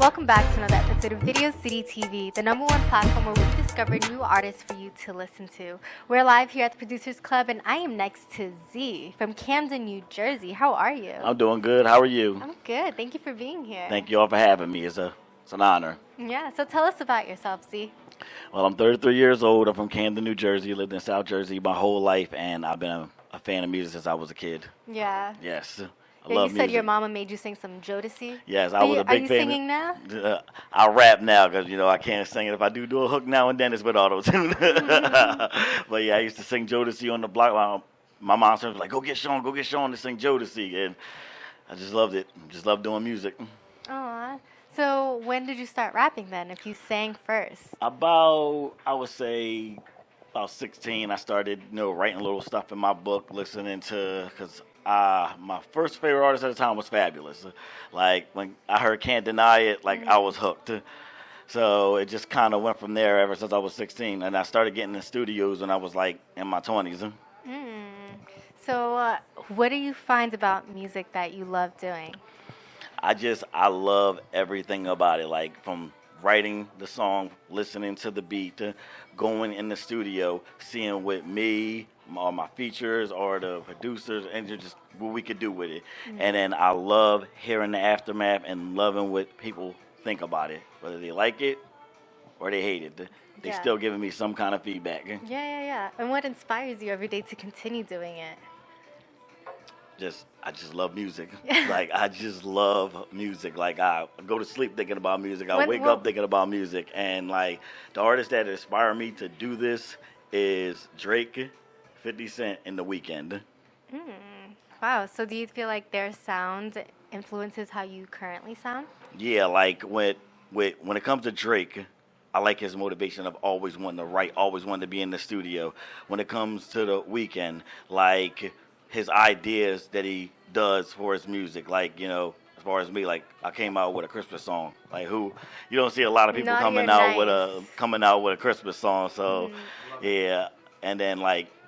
Welcome back to another episode of Video City TV, the #1 platform where we discover new artists for you to listen to. We're live here at the Producers Club, and I am next to Z from Camden, New Jersey. How are you? I'm doing good. How are you? I'm good. Thank you for being here. Thank you all for having me. It's an honor. Yeah, so tell us about yourself, Z. Well, I'm 33 years old. I'm from Camden, New Jersey. Lived in South Jersey my whole life, and I've been a fan of music since I was a kid. Yeah. Yes. I Yeah, love you said music. your mama made you sing some Jodeci. Yes, I was a big Are you fan. singing now? I rap now because, I can't sing it. If I do a hook now and then, it's with auto-tune. But, yeah, I used to sing Jodeci on the block. My mom was like, go get Sean to sing Jodeci. And I just loved it. Just loved doing music. Aw. So when did you start rapping then, if you sang first? I would say, about 16, I started, writing little stuff in my book, listening to, because my first favorite artist at the time was Fabulous. Like, when I heard Can't Deny It, I was hooked. So it just kind of went from there ever since I was 16. And I started getting in studios when I was, in my 20s. So what do you find about music that you love doing? I love everything about it, from writing the song, listening to the beat, to going in the studio, seeing what me or my features or the producers and just what we could do with it. And then I love hearing the aftermath and loving what people think about it, whether they like it or they hate it. They Yeah. still giving me some kind of feedback. Yeah. And what inspires you every day to continue doing it? I just love music. I just love music. I go to sleep thinking about music. I wake up thinking about music. And the artists that inspire me to do this is Drake, 50 Cent, and The Weeknd. Wow. So do you feel like their sound influences how you currently sound? Yeah, when it comes to Drake, I like his motivation of always wanting to write, always wanting to be in the studio. When it comes to The Weeknd, his ideas that he does for his music, as far as me, I came out with a Christmas song. You don't see a lot of people coming out with a Christmas song. So yeah, and then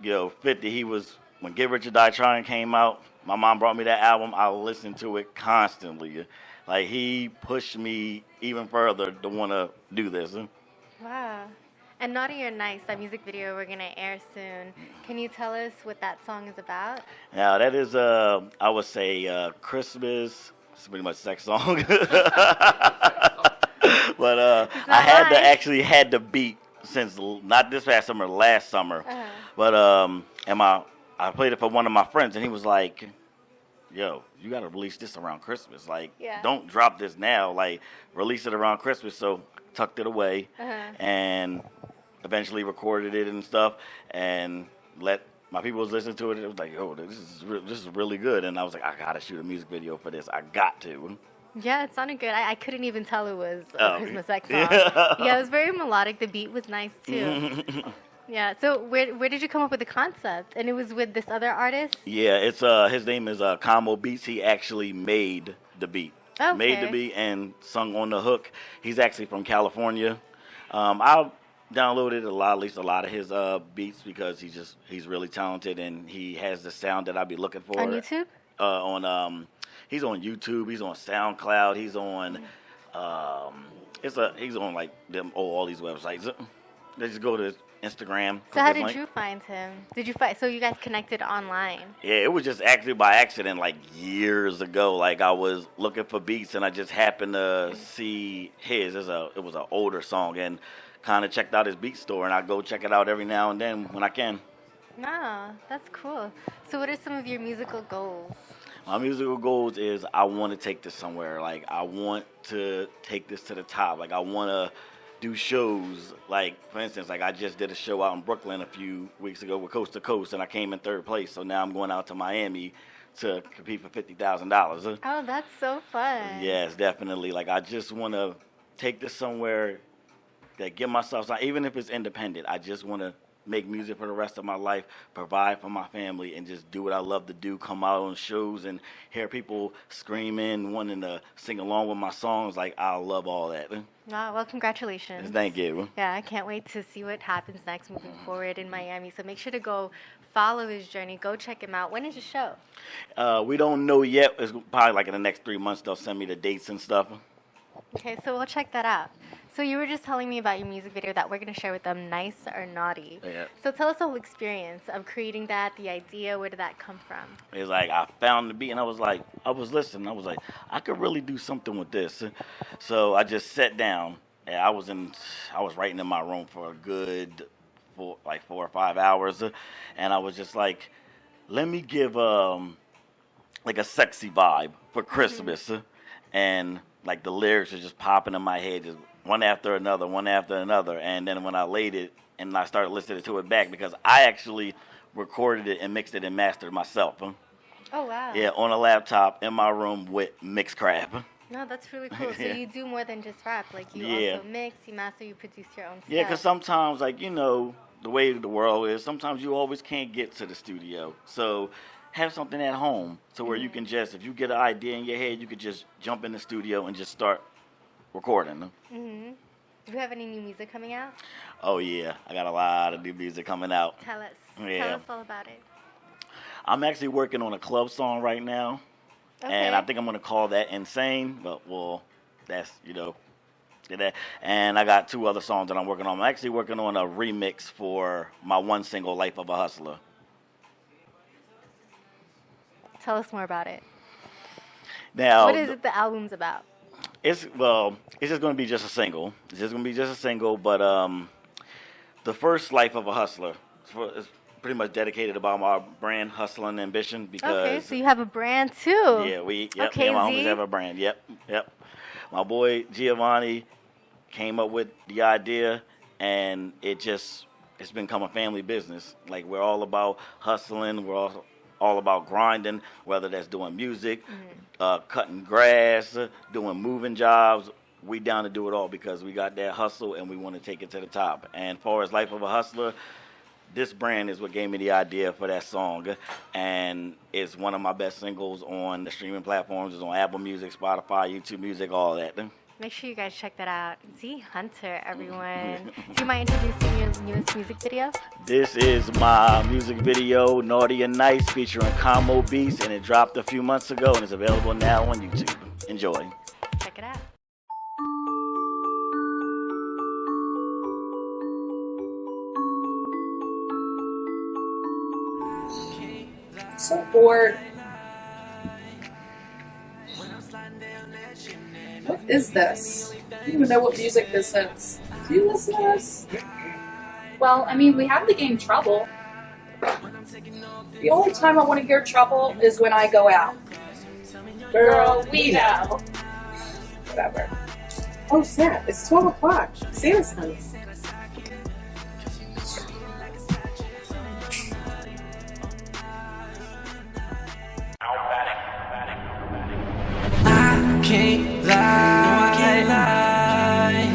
50, he was when Get Rich or Die Trying came out. My mom brought me that album. I listened to it constantly. He pushed me even further to want to do this. Wow. And Naughty or Nice, that music video we're going to air soon. Can you tell us what that song is about? Now, that is, I would say, Christmas. It's pretty much a sex song. But I actually had the beat since, not this past summer, last summer. But, I played it for one of my friends, and he was like, yo, you got to release this around Christmas. Don't drop this now. Release it around Christmas. So I tucked it away and eventually recorded it and stuff and let my people listen to it. It was like, oh, this is really good. And I was like, I got to shoot a music video for this. I got to. Yeah, it sounded good. I couldn't even tell it was a Christmas sex song. Yeah, it was very melodic. The beat was nice, too. Yeah, so where did you come up with the concept? And it was with this other artist? Yeah, it's his name is Combo Beats. He actually made the beat. Okay. Made the beat and sung on the hook. He's actually from California. I downloaded at least a lot of his beats because he's really talented and he has the sound that I'd be looking for. On YouTube? He's on YouTube. He's on SoundCloud. He's on he's on all these websites. They just go to Instagram. So how did you find him? So you guys connected online? Yeah, it was just actually by accident, years ago. I was looking for beats and I just happened to see his. It was an older song and kind of checked out his beat store, and I go check it out every now and then when I can. No, that's cool. So what are some of your musical goals? My musical goals is I want to take this somewhere. I want to take this to the top. I want to do shows. For instance, I just did a show out in Brooklyn a few weeks ago with Coast to Coast, and I came in 3rd place. So now I'm going out to Miami to compete for $50,000. Oh, that's so fun. Yes, definitely. I just want to take this somewhere, get myself, even if it's independent. I just want to make music for the rest of my life, provide for my family, and just do what I love to do, come out on shows and hear people screaming, wanting to sing along with my songs. I love all that. Wow, well, congratulations. Thank you. Yeah, I can't wait to see what happens next moving forward in Miami. So make sure to go follow his journey. Go check him out. When is the show? We don't know yet. It's probably in the next 3 months they'll send me the dates and stuff. Okay, so we'll check that out. So you were just telling me about your music video that we're gonna share with them, Nice or Naughty. Yeah. So tell us the whole experience of creating that, the idea, where did that come from? It's like I found the beat and I was like, I was listening. I was like, I could really do something with this. So I just sat down and I was writing in my room for a good 4 or 5 hours, and I was just like, let me give like a sexy vibe for Christmas, and like the lyrics are just popping in my head, just one after another, one after another. And then when I laid it and I started listening to it back, because I actually recorded it and mixed it and mastered it myself. Oh wow. Yeah, on a laptop in my room with Mixcraft. No, that's really cool. So Yeah. you do more than just rap. Like you Yeah. also mix, you master, you produce your own stuff. Yeah, because sometimes, like, the way the world is, sometimes you always can't get to the studio. So have something at home so where you can just, if you get an idea in your head, you could just jump in the studio and just start recording. Mhm. Do you have any new music coming out? Oh, yeah. I got a lot of new music coming out. Tell us. Yeah. Tell us all about it. I'm actually working on a club song right now. Okay. And I think I'm going to call that Insane. But, well, that's, that. And I got 2 other songs that I'm working on. I'm actually working on a remix for my one single, Life of a Hustler. Tell us more about it. Now, What is it the album's about? it's just going to be just a single. It's just going to be just a single. But the first Life of a Hustler is pretty much dedicated about my brand, Hustle and Ambition. Because Okay, so you have a brand too. yeah, Okay, my Z. homies have a brand. Yep. My boy Giovanni came up with the idea, and it's become a family business. Like, we're all about hustling. We're all about grinding, whether that's doing music, cutting grass, doing moving jobs. We down to do it all because we got that hustle and we want to take it to the top. And as far as Life of a Hustler, this brand is what gave me the idea for that song, and it's one of my best singles on the streaming platforms. It's on Apple Music, Spotify, YouTube Music, all that. Make sure you guys check that out. Z Hunter, everyone. Do you mind introducing your newest music video? This is my music video, Naughty and Nice, featuring Combo Beats, and it dropped a few months ago, and it's available now on YouTube. Enjoy. Check it out. So bored. What is this? I don't even know what music this is. Do you listen to this? Well, I mean, we have the game Trouble. The only time I want to hear Trouble is when I go out. Girl, we know. Whatever. Oh snap, it's 12 o'clock. Santa's coming. Can't lie, no, I can't lie.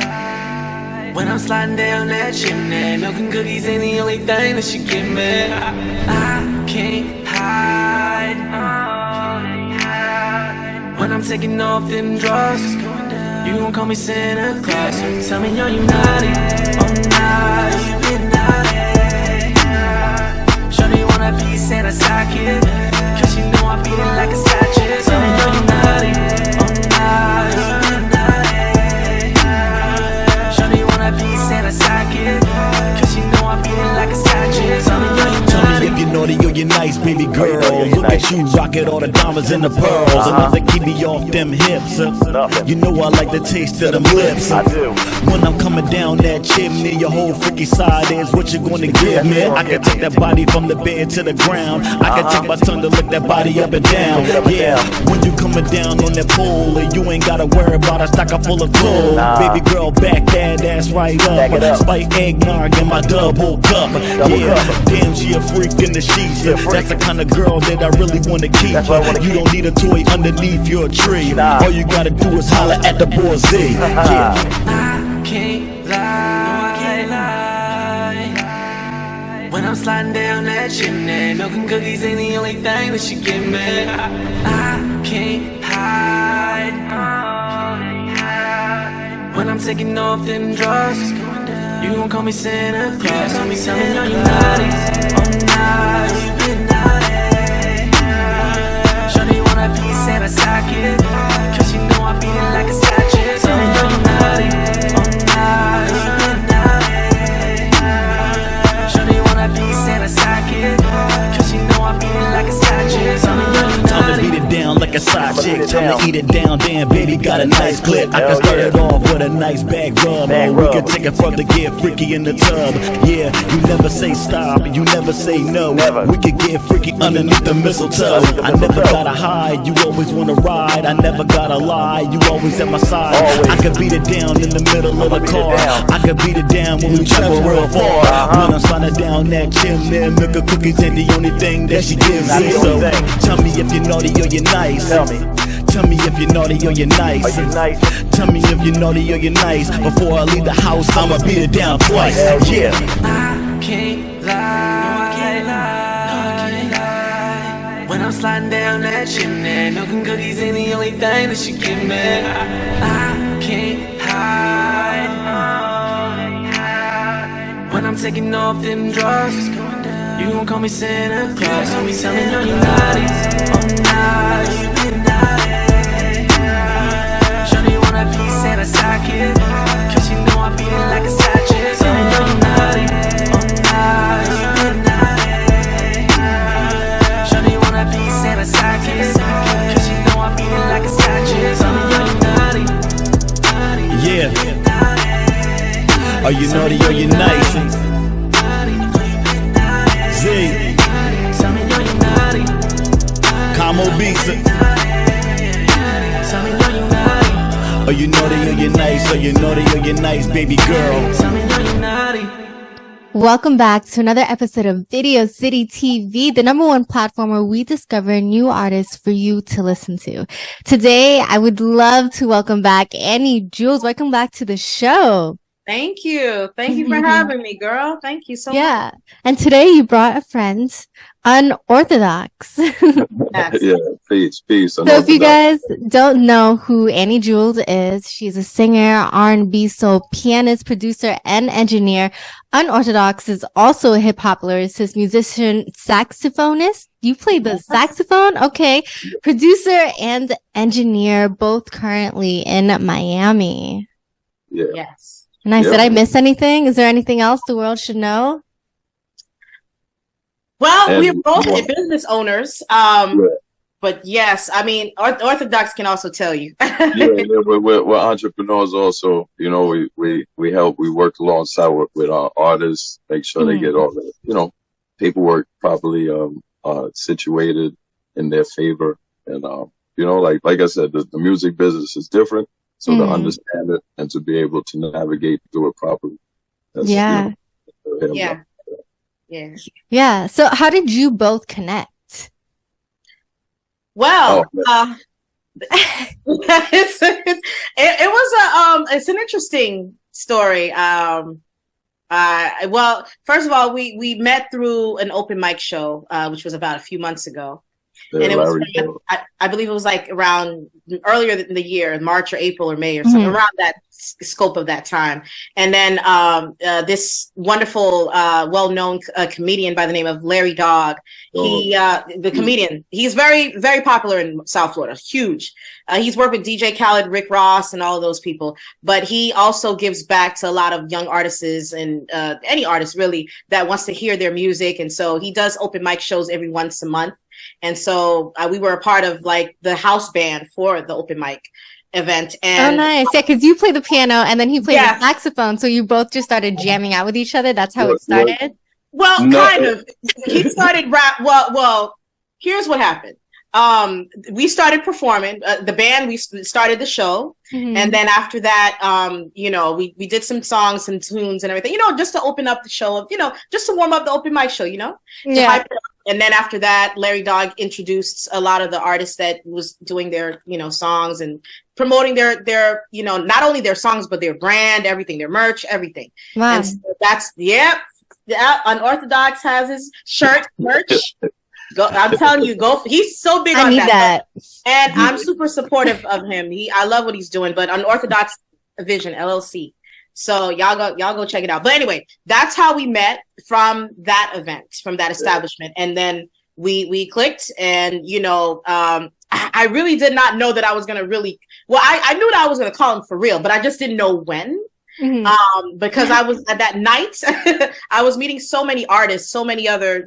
When I'm sliding down that chimney, milk and cookies ain't the only thing that she give me. I can't hide. When I'm taking off them drugs, you gon' call me Santa Claus. Tell me, are you naughty? Oh, naughty, you been naughty. Shawty wanna be Santa's sidekick, 'cause she know I beat it like a side chick. Tell me, are you naughty? Oh, naughty, you been naughty. Shawty wanna be Santa's sidekick, 'cause she know I beat it like a side chick. Tell me, are you naughty? Tell me if you're naughty or you're nice, baby girl. Look at you, rockin' all the diamonds and the pearls. Enough to keep me off them hips. You know I like the taste of them lips. I do. When I'm coming down that chimney, your whole freaky side is what you gonna give me. I can take that body from the bed to the ground. I can take my tongue to lick that body up and down. Yeah, when you coming down on that pole, you ain't gotta worry about a stock full of coal. Baby girl, back that ass right up. Spike eggnog in my double cup. Yeah, damn, she a freak in the sheets. That's the kind of girl that I really wanna keep. You don't need a toy underneath your tree. All you gotta do is holler at the boy Z. Yeah. I can't lie, no, I can't lie. When I'm sliding down that chimney, milk and cookies ain't the only thing that she give me. I can't hide. When I'm taking off them drugs, you gon' call me Santa Claus. Tell me, are you naughty? Oh, naughty, you been naughty. Shawty wanna be Santa's sidekick, 'cause she know I beat it like a side chick. a side chick. Time to eat it down, damn baby, got a nice clip. I can start it off with a nice back rub. Or we can take it further, get freaky in the tub. Yeah, you never say stop, you never say no. We could get freaky underneath the mistletoe. I never gotta hide, you always wanna ride. I never gotta lie, you always at my side. I could beat it down in the middle of the car. I could beat it down when we travel real far. When I'm sliding down that chimney, milk of cookies ain't the only thing that she gives me. So tell me if you're naughty or you're nice. Tell me if you're naughty or you're nice. Tell me if you're naughty or you're nice. Before I leave the house, I'ma beat it down twice. Yeah. I can't lie. When I'm sliding down that chimney, milk and cookies ain't the only thing that she give me. I can't hide. When I'm taking off them drugs, you gon' call me Santa Claus. So tell me no, you're naughty. Oh, naughty, you been naughty. Shawty wanna be Santa's sidekick, cause you know I beat it like a side chick. Tell me no, you're naughty. Oh, naughty, you been naughty. Shawty wanna be Santa's sidekick, cause you know I beat it like a side chick. Tell me no, you're naughty. Yeah. Are you naughty or you nice? Z. Tell me no, you're naughty. Como beats. Tell me no, you're naughty. Are you naughty or you nice? Are you naughty or you nice, baby girl? Tell me no, you're naughty. Welcome back to another episode of Video City TV, the #1 platform where we discover new artists for you to listen to. Today, I would love to welcome back Annie Jules. Welcome back to the show. Thank you. Thank you for having me, girl. Thank you so much. Yeah. And today you brought a friend, Unorthodox. Yes. Yeah, peace. So if you guys don't know who Annie Jules is, she's a singer, R&B soul pianist, producer, and engineer. Unorthodox is also a hip-hop lyricist, musician, saxophonist. You play the saxophone? Okay. Producer and engineer, both currently in Miami. Yeah. Yes. Nice. Yeah. Did I miss anything? Is there anything else the world should know? Well, And- we're both business owners. But yes, I mean, Orthodox can also tell you. We're entrepreneurs also. You know, we help. We work alongside with our artists, make sure they get all the paperwork properly situated in their favor. And like I said, the music business is different. So to understand it and to be able to navigate through it properly. That's, Yeah. Yeah. Yeah. So how did you both connect? Well, it's an interesting story. Well, first of all, we met through an open mic show, which was about a few months ago. And it was, I believe it was like around earlier in the year, March or April or May or something, around that scope of that time. And then this wonderful, well-known comedian by the name of Larry Dog, the comedian, he's very, very popular in South Florida, huge. He's worked with DJ Khaled, Rick Ross, and all of those people. But he also gives back to a lot of young artists and any artist really that wants to hear their music. And so he does open mic shows every once a month. And so we were a part of like the house band for the open mic event. And oh, nice. Yeah, because you play the piano and then he played the saxophone. So you both just started jamming out with each other. That's how it started. Well, kind of. He started rap. Well, here's what happened. We started performing the band. We started the show. And then after that, we did some songs, some tunes and everything, just to open up the show just to warm up the open mic show, to hype it up. And then after that, Larry Dog introduced a lot of the artists that was doing their, songs and promoting their, not only their songs, but their brand, everything, their merch, everything. Wow. And so that's, Unorthodox has his merch. I'm telling you, he's so big on that. And I'm super supportive of him. I love what he's doing, but Unorthodox Vision, LLC. So y'all go check it out. But anyway, that's how we met from that event, from that establishment. And then we clicked and, I really did not know that I was going to I knew that I was going to call him for real, but I just didn't know when. Because I was at that night, I was meeting so many artists, so many other,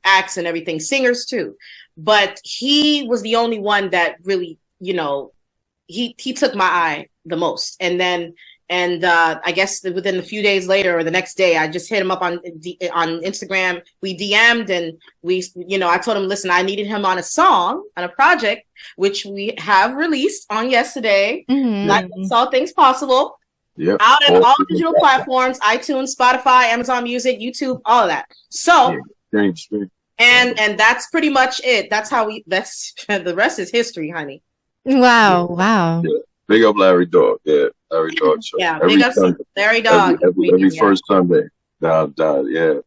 acts and everything, singers too. but he was the only one that really, you know, he took my eye the most. And then, I guess within a few days later or the next day, I just hit him up on Instagram. We DM'd and we, you know, I told him, listen, I needed him on a song, on a project, which we have released on yesterday. Like All Things Possible. Yep. Out on all digital platforms, iTunes, Spotify, Amazon Music, YouTube, all of that. So, and that's pretty much it. That's how the rest is history, honey. Wow. Yeah. Big up Larry Dog. Yeah, Larry Dog show. Yeah, big up Larry Dog. Every first Sunday. Down, yeah.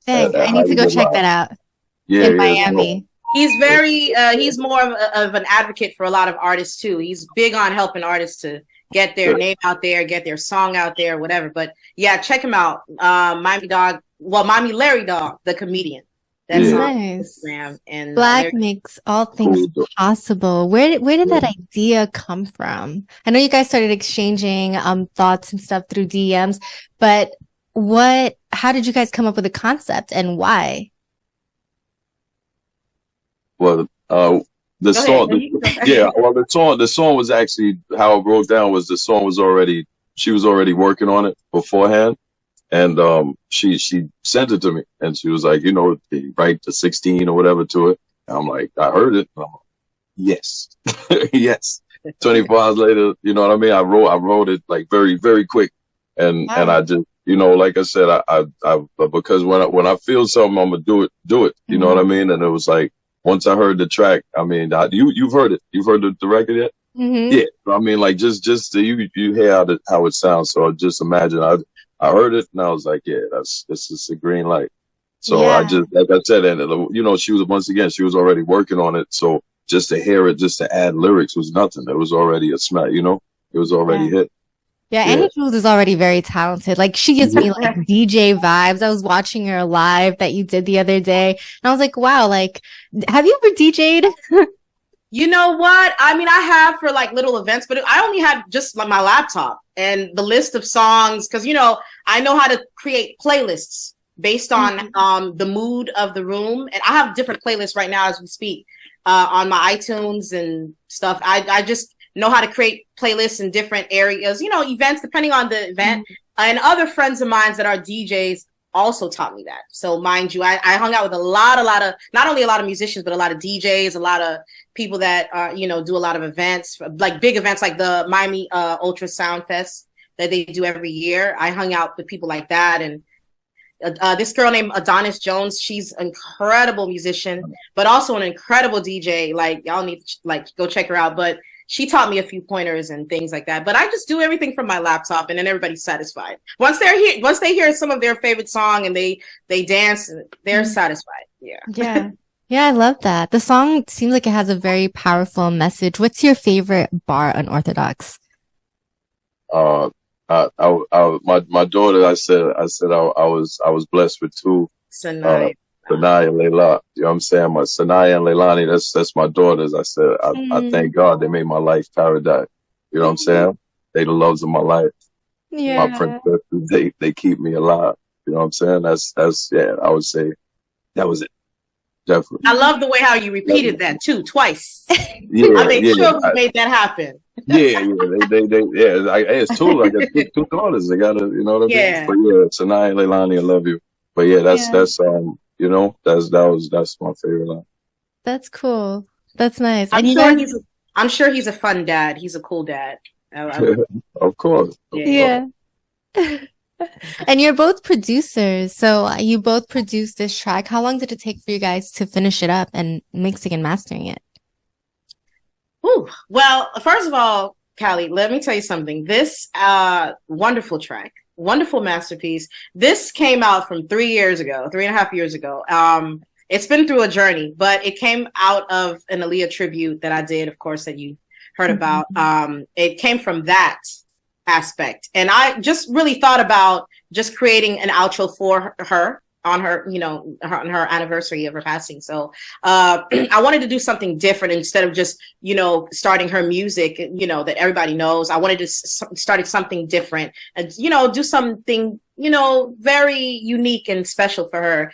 Thanks. I need to go check that out. Yeah, in Miami. He's very, he's more of an advocate for a lot of artists too. He's big on helping artists to get their name out there, get their song out there, whatever. But yeah, check him out. Miami Larry Dog, the comedian. That's nice. Instagram. And Black makes all things possible. Where did that idea come from? I know you guys started exchanging thoughts and stuff through DMs, but how did you guys come up with the concept and why? Well, the song was actually, how it broke down was she was already working on it beforehand. And she sent it to me, and she was like, you know, write the 16 or whatever to it. And I'm like, I heard it. And I'm like, yes, yes. 24 hours later, you know what I mean? I wrote it like very, very quick, and I just, you know, like I said, I because when I feel something, I'm gonna do it. You know what I mean? And it was like, once I heard the track, I mean, you've heard it. You've heard the record yet? Yeah. I mean, like just you hear how it sounds. So just imagine I heard it and I was like, yeah, this is a green light. So I just, like I said, and you know, she was already working on it. So just to hear it, just to add lyrics was nothing. It was already a smack, you know, it was already hit. Yeah, Annie Jules is already very talented. Like, she gives me like DJ vibes. I was watching her live that you did the other day, and I was like, wow, like, have you ever DJ'd? You know what? I mean, I have for like little events, but I only had just like my laptop and the list of songs, because, you know, I know how to create playlists based on the mood of the room. And I have different playlists right now as we speak on my iTunes and stuff. I just know how to create playlists in different areas, you know, events, depending on the event. And other friends of mine that are DJs also taught me that. So mind you, I hung out with a lot of, not only a lot of musicians, but a lot of DJs, a lot of people that, you know, do a lot of events, like big events like the Miami Ultra Sound Fest that they do every year. I hung out with people like that. And this girl named Adonis Jones, she's an incredible musician, but also an incredible DJ. Like, y'all need to like go check her out. But she taught me a few pointers and things like that. But I just do everything from my laptop, and then everybody's satisfied. Once they hear some of their favorite song and they dance, they're satisfied. Yeah. Yeah, I love that. The song seems like it has a very powerful message. What's your favorite bar Unorthodox? My daughter, I said I was blessed with two. Sanaya and Leila. You know what I'm saying? My Sanaya and Leilani, that's my daughters. I said, I thank God they made my life paradise. You know what I'm saying? They the loves of my life. Yeah. My princesses, they keep me alive. You know what I'm saying? That's I would say that was it. Definitely. I love the way how you repeated that too, twice. Yeah, I made sure we made that happen. They it's two. I got two daughters. They gotta, you know what I mean? But yeah, Sanaya and Leilani, I love you. But yeah, that's you know, that's my favorite line. That's cool. That's nice. I'm sure he's a fun dad. He's a cool dad. Of course. Yeah. And you're both producers, so you both produced this track. How long did it take for you guys to finish it up and mixing and mastering it? Ooh, well, first of all, Callie, let me tell you something. This wonderful track, wonderful masterpiece. This came out from 3.5 years ago. It's been through a journey, but it came out of an Aaliyah tribute that I did, of course, that you heard about. It came from that aspect, and I just really thought about just creating an outro for her on her, you know, on her anniversary of her passing. So I wanted to do something different instead of just, you know, starting her music, you know, that everybody knows. I wanted to start something different and, you know, do something, you know, very unique and special for her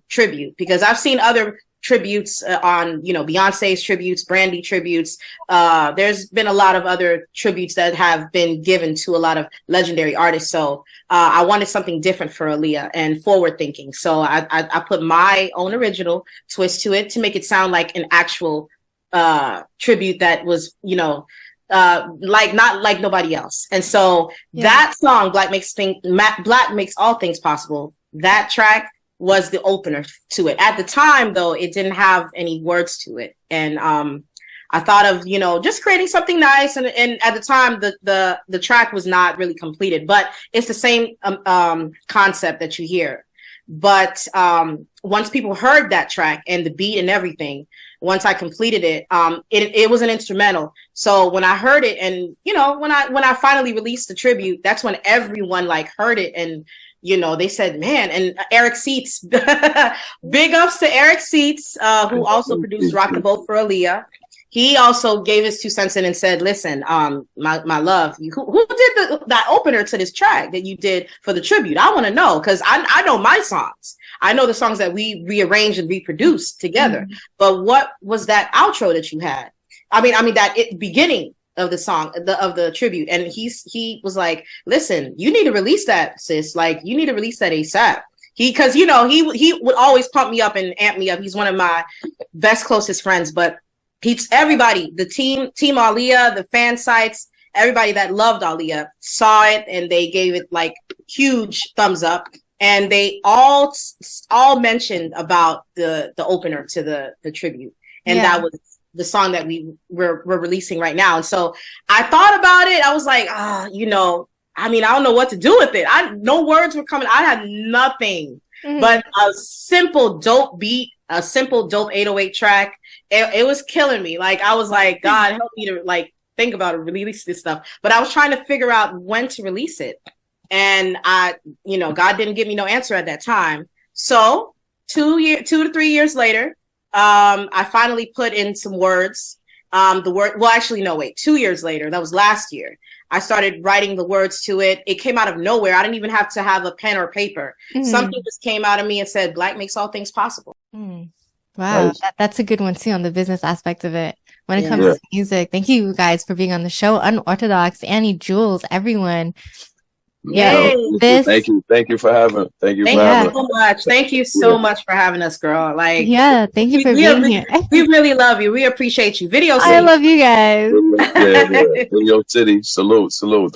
tribute, because I've seen other tributes on, you know, Beyonce's tributes, Brandy tributes. There's been a lot of other tributes that have been given to a lot of legendary artists. So I wanted something different for Aaliyah and forward thinking. So I put my own original twist to it to make it sound like an actual tribute that was, you know, like not like nobody else. And so that song, Black Makes All Things Possible, that track was the opener to it. At the time, though, it didn't have any words to it. And I thought of, you know, just creating something nice. And at the time, the track was not really completed, but it's the same concept that you hear. But once people heard that track and the beat and everything, once I completed it, it was an instrumental. So when I heard it, and you know, when I finally released the tribute, that's when everyone like heard it, and you know, they said, man. And Eric Seats, big ups to Eric Seats, who also produced Rock the Boat for Aaliyah. He also gave his 2 cents in and said, listen, my love, who did that opener to this track that you did for the tribute? I want to know, because I know my songs. I know the songs that we rearranged and reproduced together. But what was that outro that you had? I mean that beginning of the song, of the tribute. And he was like, listen, you need to release that, sis. Like, you need to release that ASAP. Because, you know, he would always pump me up and amp me up. He's one of my best, closest friends. But everybody, the team Aaliyah, the fan sites, everybody that loved Aaliyah saw it, and they gave it like huge thumbs up. And they all mentioned about the opener to the tribute. And that was the song that we're releasing right now. And so I thought about it. I was like, you know, I mean, I don't know what to do with it. No words were coming. I had nothing but a simple dope beat, a simple dope 808 track. It was killing me. Like, I was like, God, help me to like think about it, release this stuff. But I was trying to figure out when to release it. And you know, God didn't give me no answer at that time. So 2 to 3 years later, I finally put in some words. 2 years later, that was last year, I started writing the words to it. It came out of nowhere. I didn't even have to have a pen or paper. Something just came out of me and said, Black makes all things possible. Wow, nice. That's a good one too, on the business aspect of it. When it comes to music, thank you guys for being on the show. Unorthodox, Annie, Jules, everyone. Thank you for having. Thank you so much. Thank you so much for having us, girl. Like, thank you for being here. We really love you. We appreciate you. Video City. I love you guys. Video City. Salute. Salute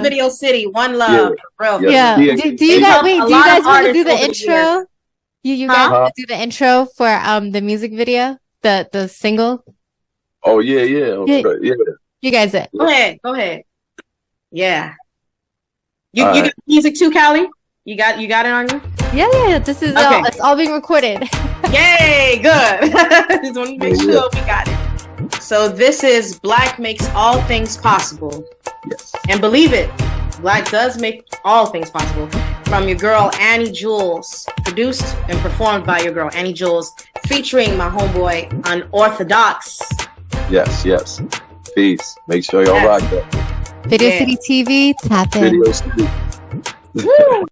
Video City. One love. Bro. Do you guys want to do the intro? You guys want to do the intro for the music video, the single? Oh yeah. You guys it. Go ahead. Yeah. You got music too, Callie? You got it on you? Yeah. This is it's all being recorded. Yay, good. Just want to make sure we got it. So this is Black Makes All Things Possible. Yes. And believe it, Black does make all things possible. From your girl Annie Jules, produced and performed by your girl Annie Jules, featuring my homeboy Unorthodox. Yes. Peace. Make sure y'all rock that. Video City TV, tap in. Video City. Woo!